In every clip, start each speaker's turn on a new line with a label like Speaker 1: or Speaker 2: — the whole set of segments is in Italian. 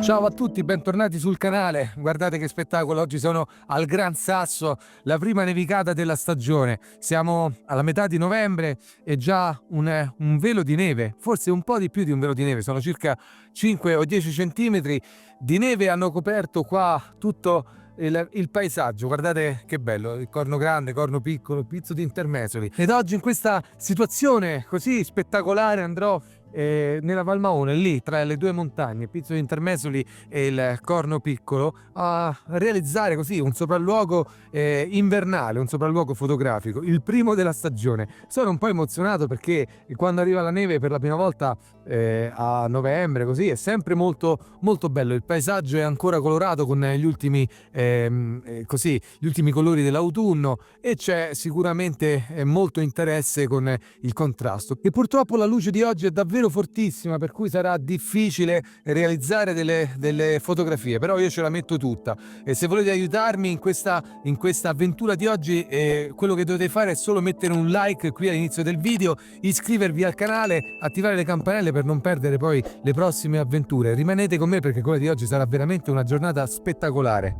Speaker 1: Ciao a tutti, bentornati sul canale. Guardate che spettacolo, oggi sono al Gran Sasso, la prima nevicata della stagione. Siamo alla metà di novembre e già un velo di neve, forse un po' di più di un velo di neve, sono circa 5 o 10 centimetri di neve hanno coperto qua tutto il paesaggio. Guardate che bello, il corno grande, corno piccolo, pizzo di intermesoli. Ed oggi in questa situazione così spettacolare andrò nella Valmaone, lì tra le due montagne, Pizzo di Intermesoli e il Corno Piccolo, a realizzare così un sopralluogo invernale, un sopralluogo fotografico, il primo della stagione. Sono un po' emozionato perché quando arriva la neve per la prima volta a novembre, così è sempre molto molto bello. Il paesaggio è ancora colorato con gli ultimi gli ultimi colori dell'autunno e c'è sicuramente molto interesse con il contrasto. E purtroppo la luce di oggi è davvero fortissima, per cui sarà difficile realizzare delle fotografie, però io ce la metto tutta. E se volete aiutarmi in questa avventura di oggi, quello che dovete fare è solo mettere un like qui all'inizio del video, iscrivervi al canale, attivare le campanelle per non perdere poi le prossime avventure. Rimanete con me perché quella di oggi sarà veramente una giornata spettacolare.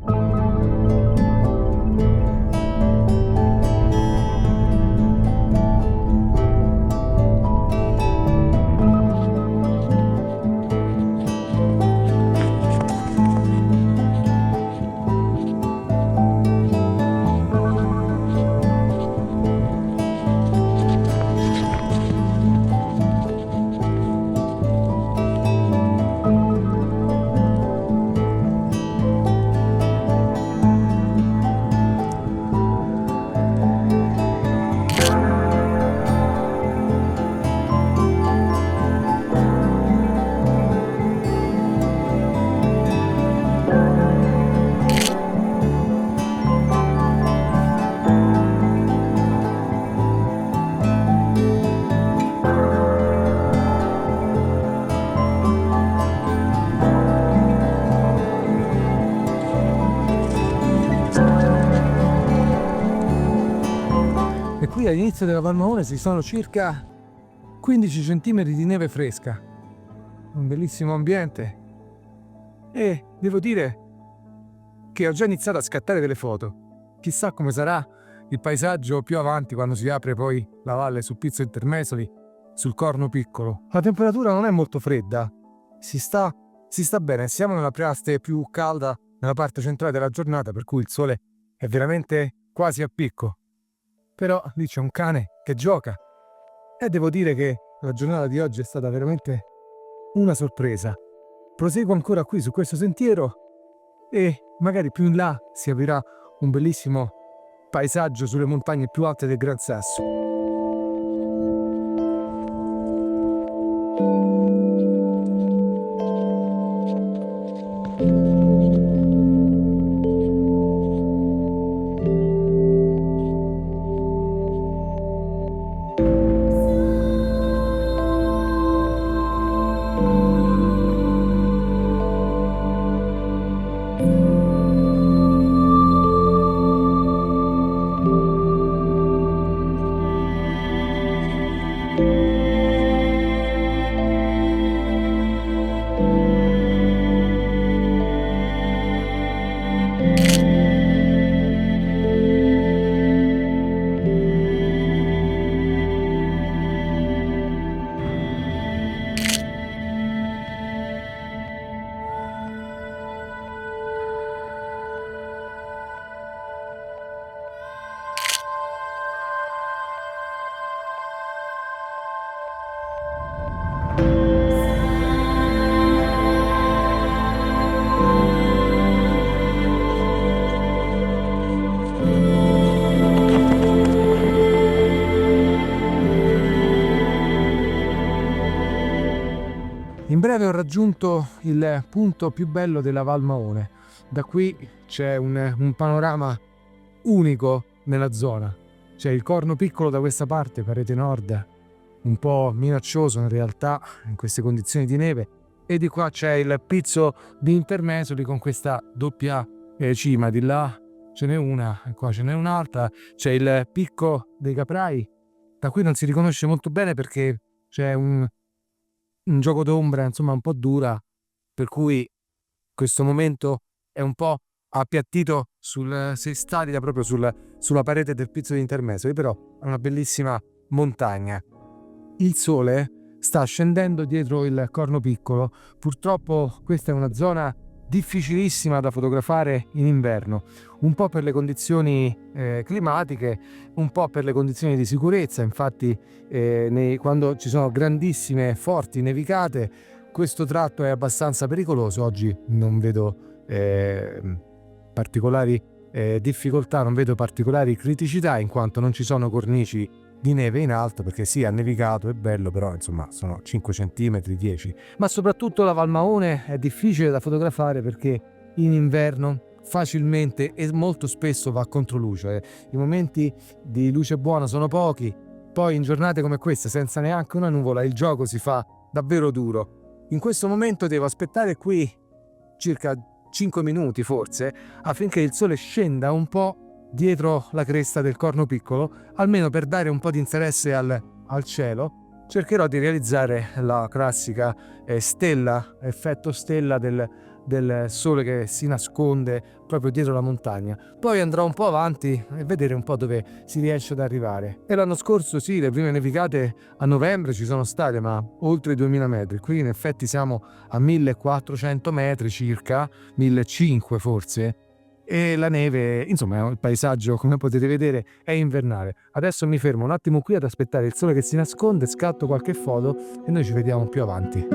Speaker 1: E qui all'inizio della Valmaone ci sono circa 15 centimetri di neve fresca, un bellissimo ambiente e devo dire che ho già iniziato a scattare delle foto. Chissà come sarà il paesaggio più avanti quando si apre poi la valle su Pizzo Intermesoli, sul Corno Piccolo. La temperatura non è molto fredda, si sta bene, siamo nella parte più calda, nella parte centrale della giornata, per cui il sole è veramente quasi a picco. Però lì c'è un cane che gioca e devo dire che la giornata di oggi è stata veramente una sorpresa. Proseguo ancora qui su questo sentiero e magari più in là si aprirà un bellissimo paesaggio sulle montagne più alte del Gran Sasso. In breve ho raggiunto il punto più bello della Valmaone. Da qui c'è un panorama unico nella zona. C'è il Corno Piccolo da questa parte, parete nord, un po' minaccioso in realtà in queste condizioni di neve, e di qua c'è il Pizzo di Intermesoli con questa doppia cima. Di là ce n'è una e qua ce n'è un'altra. C'è il Picco dei Caprai, da qui non si riconosce molto bene perché c'è un gioco d'ombra insomma un po' dura, per cui questo momento è un po' appiattito si staglia proprio sulla parete del pizzo di Intermezzo, però è una bellissima montagna. Il sole sta scendendo dietro il Corno Piccolo. Purtroppo questa è una zona difficilissima da fotografare in inverno, un po' per le condizioni climatiche, un po' per le condizioni di sicurezza. Infatti quando ci sono grandissime forti nevicate questo tratto è abbastanza pericoloso. Oggi non vedo particolari difficoltà, non vedo particolari criticità, in quanto non ci sono cornici di neve in alto, perché sì, ha nevicato, è bello, però insomma sono 5 cm, 10. Ma soprattutto la Val Maone è difficile da fotografare perché in inverno facilmente e molto spesso va a controluce. I momenti di luce buona sono pochi, poi in giornate come queste, senza neanche una nuvola, il gioco si fa davvero duro. In questo momento devo aspettare qui circa 5 minuti forse, affinché il sole scenda un po' dietro la cresta del Corno Piccolo, almeno per dare un po' di interesse al cielo. Cercherò di realizzare la classica effetto stella del sole che si nasconde proprio dietro la montagna. Poi andrò un po' avanti e vedere un po' dove si riesce ad arrivare. E l'anno scorso sì, le prime nevicate a novembre ci sono state, ma oltre i 2000 metri. Qui in effetti siamo a 1400 metri circa, 1500 forse. E la neve, insomma, il paesaggio, come potete vedere, è invernale. Adesso mi fermo un attimo qui ad aspettare il sole che si nasconde, scatto qualche foto e noi ci vediamo più avanti.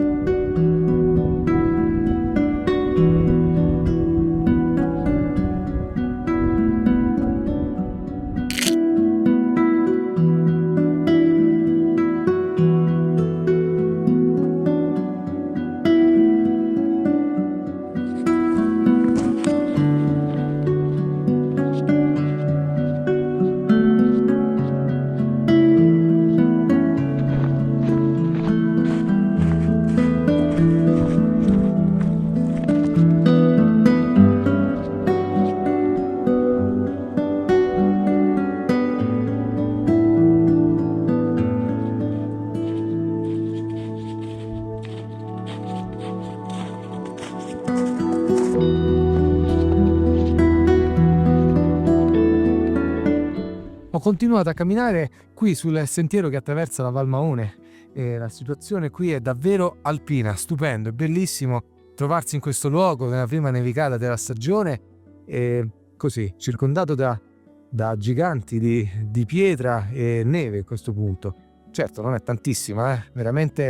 Speaker 1: Ho continuato a camminare qui sul sentiero che attraversa la Val Maone e la situazione qui è davvero alpina, stupendo, è bellissimo trovarsi in questo luogo nella prima nevicata della stagione e così, circondato da giganti di pietra e neve a questo punto. Certo, non è tantissima, veramente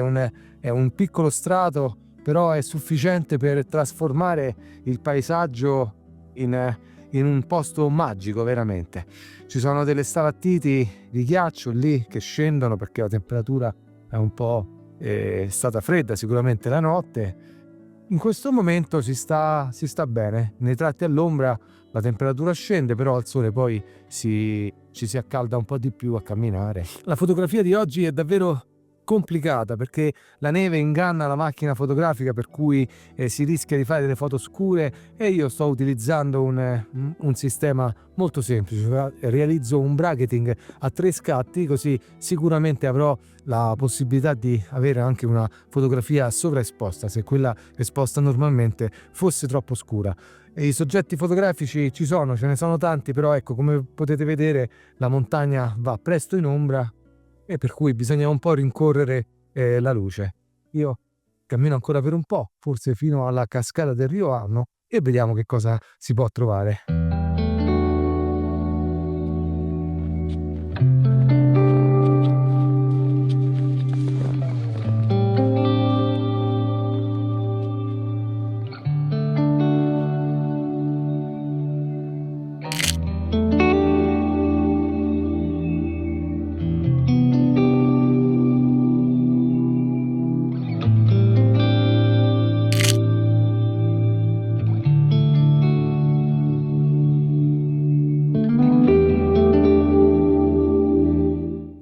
Speaker 1: è un piccolo strato, però è sufficiente per trasformare il paesaggio in un posto magico, veramente. Ci sono delle stalattiti di ghiaccio lì che scendono perché la temperatura è un po' stata fredda sicuramente la notte. In questo momento si sta bene, nei tratti all'ombra la temperatura scende, però al sole poi ci si accalda un po' di più a camminare. La fotografia di oggi è davvero complicata perché la neve inganna la macchina fotografica, per cui si rischia di fare delle foto scure e io sto utilizzando un sistema molto semplice. Realizzo un bracketing a 3 scatti, così sicuramente avrò la possibilità di avere anche una fotografia sovraesposta se quella esposta normalmente fosse troppo scura. E i soggetti fotografici ci sono, ce ne sono tanti, però ecco, come potete vedere la montagna va presto in ombra e per cui bisogna un po' rincorrere la luce. Io cammino ancora per un po', forse fino alla cascata del Rio Arno, e vediamo che cosa si può trovare.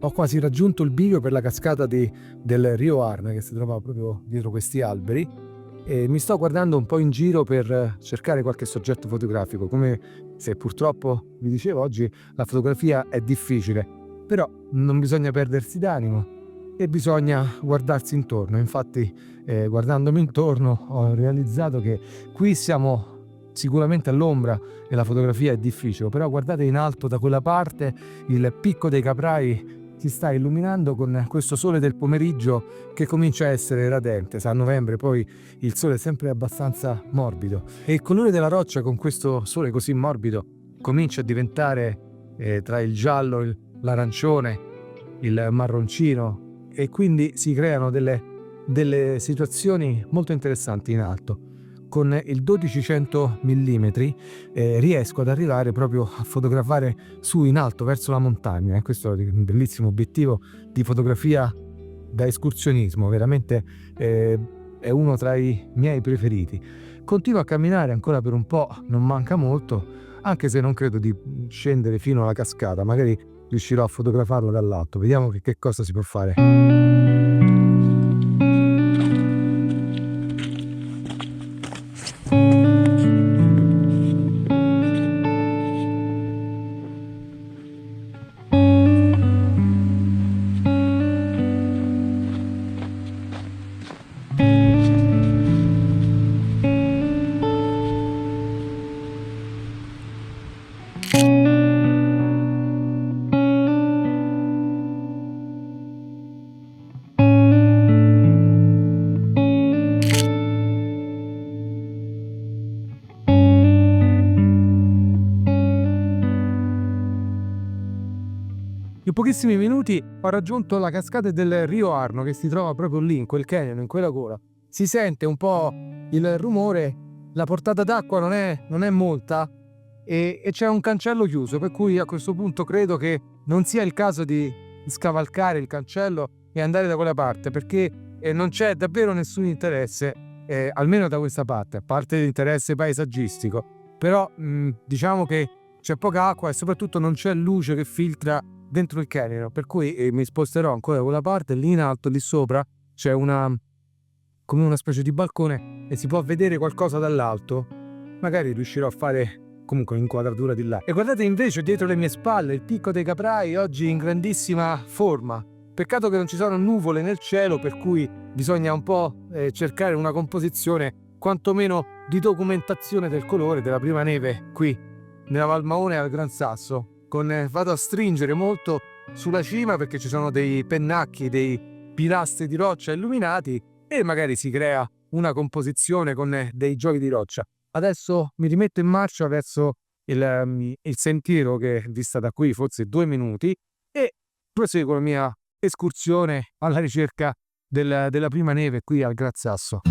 Speaker 1: Ho quasi raggiunto il bivio per la cascata del Rio Arno, che si trova proprio dietro questi alberi, e mi sto guardando un po' in giro per cercare qualche soggetto fotografico. Come se purtroppo vi dicevo, oggi la fotografia è difficile, però non bisogna perdersi d'animo e bisogna guardarsi intorno. Infatti, guardandomi intorno ho realizzato che qui siamo sicuramente all'ombra e la fotografia è difficile, però guardate in alto da quella parte il Picco dei Caprai si sta illuminando con questo sole del pomeriggio che comincia a essere radente. Sa, a novembre poi il sole è sempre abbastanza morbido e il colore della roccia con questo sole così morbido comincia a diventare tra il giallo, l'arancione, il marroncino, e quindi si creano delle situazioni molto interessanti in alto. Con il 1200 mm riesco ad arrivare proprio a fotografare su in alto verso la montagna. Questo è un bellissimo obiettivo di fotografia da escursionismo, veramente è uno tra i miei preferiti. Continuo a camminare ancora per un po', non manca molto, anche se non credo di scendere fino alla cascata, magari riuscirò a fotografarlo dall'alto. Vediamo che cosa si può fare. In pochissimi minuti ho raggiunto la cascata del Rio Arno, che si trova proprio lì, in quel canyon, in quella gola. Si sente un po' il rumore, la portata d'acqua non è molta e c'è un cancello chiuso, per cui a questo punto credo che non sia il caso di scavalcare il cancello e andare da quella parte, perché non c'è davvero nessun interesse, almeno da questa parte, a parte l'interesse paesaggistico. Però diciamo che c'è poca acqua e soprattutto non c'è luce che filtra dentro il canyon, per cui mi sposterò ancora da quella parte. Lì in alto, lì sopra, c'è come una specie di balcone e si può vedere qualcosa dall'alto. Magari riuscirò a fare comunque l'inquadratura di là. E guardate invece dietro le mie spalle il Picco dei Caprai, oggi in grandissima forma. Peccato che non ci sono nuvole nel cielo, per cui bisogna un po' cercare una composizione quantomeno di documentazione del colore della prima neve qui nella Val Maone al Gran Sasso. Vado a stringere molto sulla cima perché ci sono dei pennacchi, dei pilastri di roccia illuminati e magari si crea una composizione con dei giochi di roccia. Adesso mi rimetto in marcia verso il sentiero che dista da qui forse 2 minuti e proseguo la mia escursione alla ricerca della prima neve qui al Gran Sasso.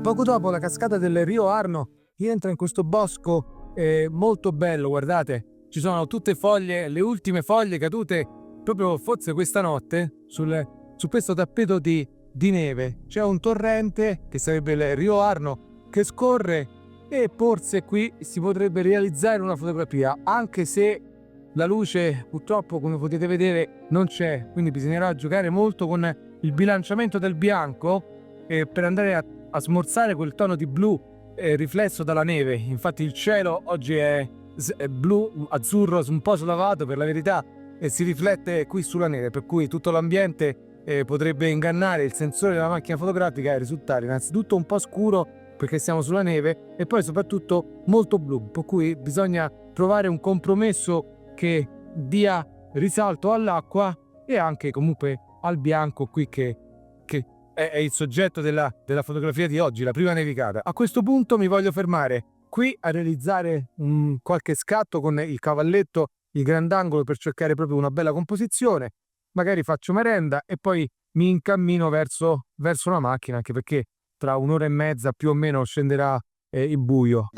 Speaker 1: Poco dopo la cascata del Rio Arno rientra in questo bosco molto bello, guardate, ci sono tutte foglie, le ultime foglie cadute proprio forse questa notte su questo tappeto di neve. C'è un torrente, che sarebbe il Rio Arno, che scorre e forse qui si potrebbe realizzare una fotografia, anche se la luce purtroppo, come potete vedere, non c'è, quindi bisognerà giocare molto con il bilanciamento del bianco per andare a smorzare quel tono di blu riflesso dalla neve. Infatti il cielo oggi è blu, azzurro, un po' slavato per la verità, e si riflette qui sulla neve, per cui tutto l'ambiente potrebbe ingannare il sensore della macchina fotografica e risultare innanzitutto un po' scuro perché siamo sulla neve e poi soprattutto molto blu, per cui bisogna trovare un compromesso che dia risalto all'acqua e anche comunque al bianco qui che è il soggetto della fotografia di oggi, la prima nevicata. A questo punto mi voglio fermare qui a realizzare qualche scatto con il cavalletto, il grandangolo, per cercare proprio una bella composizione. Magari faccio merenda e poi mi incammino verso la macchina, anche perché tra un'ora e mezza più o meno scenderà il buio.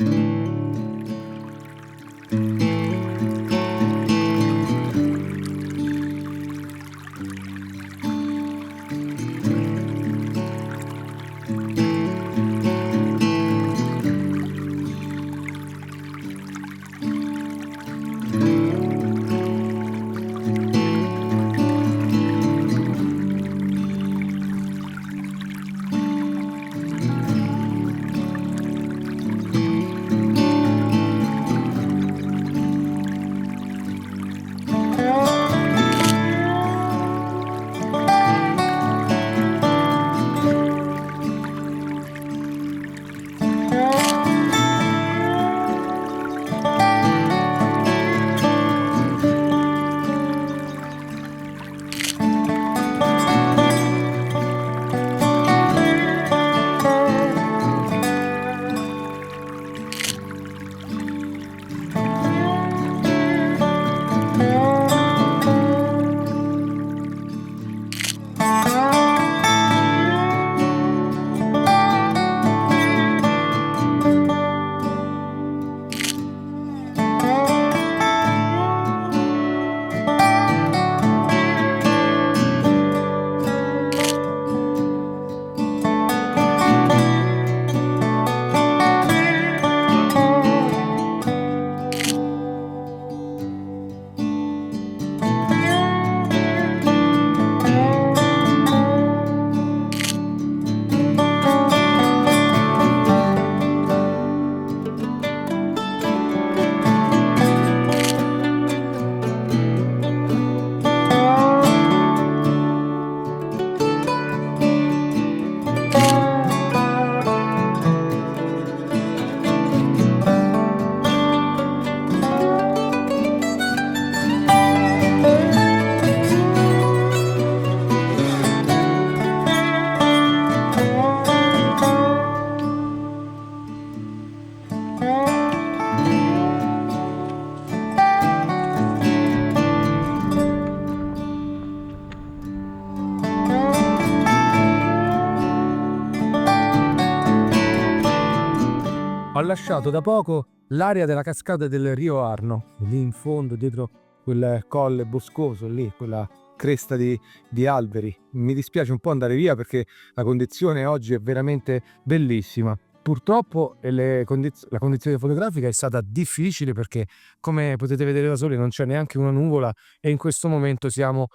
Speaker 1: Ho lasciato da poco l'area della cascata del Rio Arno, lì in fondo, dietro quel colle boscoso, lì, quella cresta di alberi. Mi dispiace un po' andare via perché la condizione oggi è veramente bellissima. Purtroppo la condizione fotografica è stata difficile perché, come potete vedere da soli, non c'è neanche una nuvola e in questo momento siamo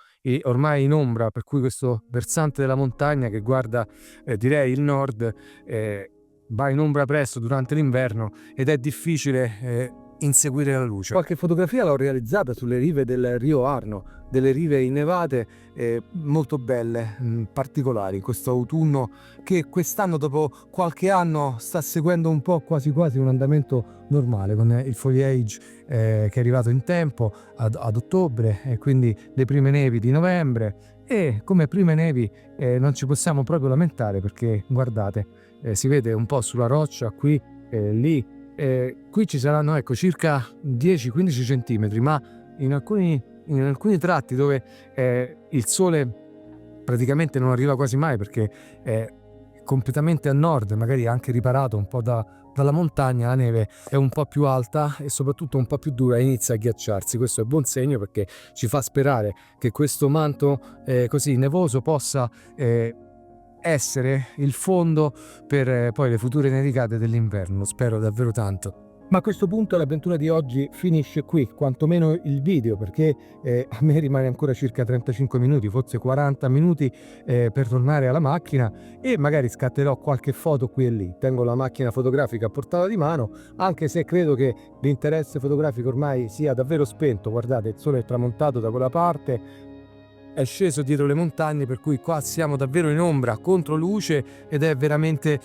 Speaker 1: ormai in ombra, per cui questo versante della montagna che guarda, direi, il nord, va in ombra presto durante l'inverno ed è difficile inseguire la luce. Qualche fotografia l'ho realizzata sulle rive del Rio Arno, delle rive innevate molto belle, particolari, in questo autunno che quest'anno, dopo qualche anno, sta seguendo un po' quasi un andamento normale, con il foliage che è arrivato in tempo ad ottobre, e quindi le prime nevi di novembre. E come prime nevi non ci possiamo proprio lamentare, perché guardate, si vede un po' sulla roccia qui, lì, qui ci saranno, ecco, circa 10-15 centimetri, ma in alcuni tratti dove il sole praticamente non arriva quasi mai, perché è completamente a nord, magari anche riparato un po' dalla montagna, la neve è un po' più alta e soprattutto un po' più dura e inizia a ghiacciarsi. Questo è buon segno, perché ci fa sperare che questo manto così nevoso possa essere il fondo per poi le future nevicate dell'inverno. Lo spero davvero tanto. Ma a questo punto l'avventura di oggi finisce qui, quantomeno il video, perché a me rimane ancora circa 35 minuti, forse 40 minuti per tornare alla macchina, e magari scatterò qualche foto qui e lì. Tengo la macchina fotografica a portata di mano, anche se credo che l'interesse fotografico ormai sia davvero spento. Guardate, il sole è tramontato da quella parte, è sceso dietro le montagne, per cui qua siamo davvero in ombra, contro luce, ed è veramente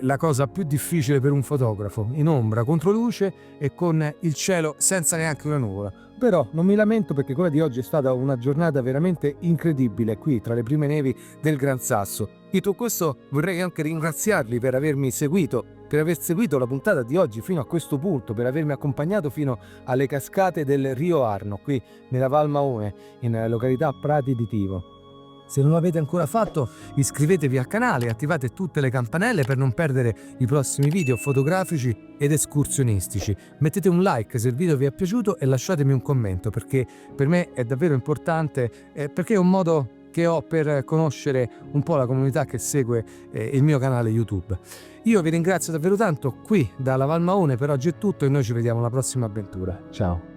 Speaker 1: la cosa più difficile per un fotografo: in ombra, contro luce e con il cielo senza neanche una nuvola. Però non mi lamento perché quella di oggi è stata una giornata veramente incredibile qui tra le prime nevi del Gran Sasso. Detto questo vorrei anche ringraziarli per avermi seguito, per aver seguito la puntata di oggi fino a questo punto, per avermi accompagnato fino alle cascate del Rio Arno qui nella Val Maone in località Prati di Tivo. Se non l'avete ancora fatto, iscrivetevi al canale e attivate tutte le campanelle per non perdere i prossimi video fotografici ed escursionistici. Mettete un like se il video vi è piaciuto e lasciatemi un commento, perché per me è davvero importante, perché è un modo che ho per conoscere un po' la comunità che segue il mio canale YouTube. Io vi ringrazio davvero tanto, qui dalla Val Maone per oggi è tutto e noi ci vediamo alla prossima avventura. Ciao!